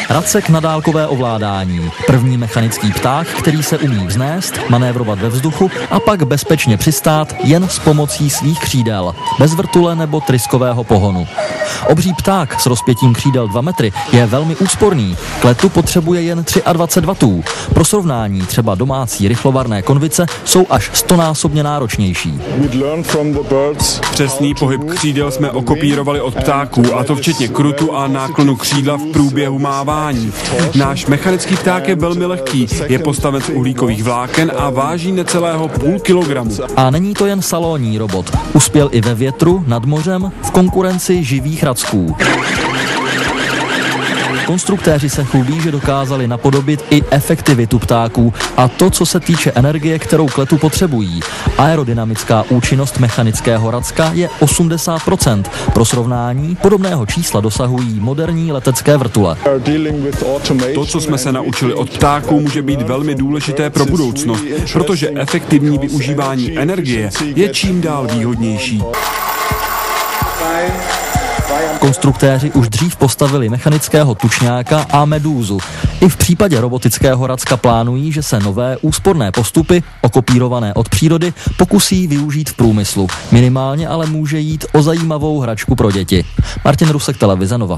Racek na dálkové ovládání. První mechanický pták, který se umí vznést, manévrovat ve vzduchu a pak bezpečně přistát jen s pomocí svých křídel, bez vrtule nebo tryskového pohonu. Obří pták s rozpětím křídel 2 metry je velmi úsporný. K letu potřebuje jen 23 W. Pro srovnání třeba domácí rychlovarné konvice jsou až 100násobně náročnější. Přesný pohyb křídel jsme okopírovali od ptáků, a to včetně krutu a náklonu křídla v průběhu mávání. Náš mechanický pták je velmi lehký, je postaven z uhlíkových vláken a váží necelého půl kilogramu. A není to jen salonní robot. Uspěl i ve větru, nad mořem, v konkurenci živých racků. Konstruktéři se chlubí, že dokázali napodobit i efektivitu ptáků a to, co se týče energie, kterou k letu potřebují. Aerodynamická účinnost mechanického racka je 80%. Pro srovnání podobného čísla dosahují moderní letecké vrtule. To, co jsme se naučili od ptáků, může být velmi důležité pro budoucnost, protože efektivní využívání energie je čím dál výhodnější. Konstruktéři už dřív postavili mechanického tučňáka a medúzu. I v případě robotického racka plánují, že se nové úsporné postupy, okopírované od přírody, pokusí využít v průmyslu. Minimálně ale může jít o zajímavou hračku pro děti. Martin Rusek, televize Nova.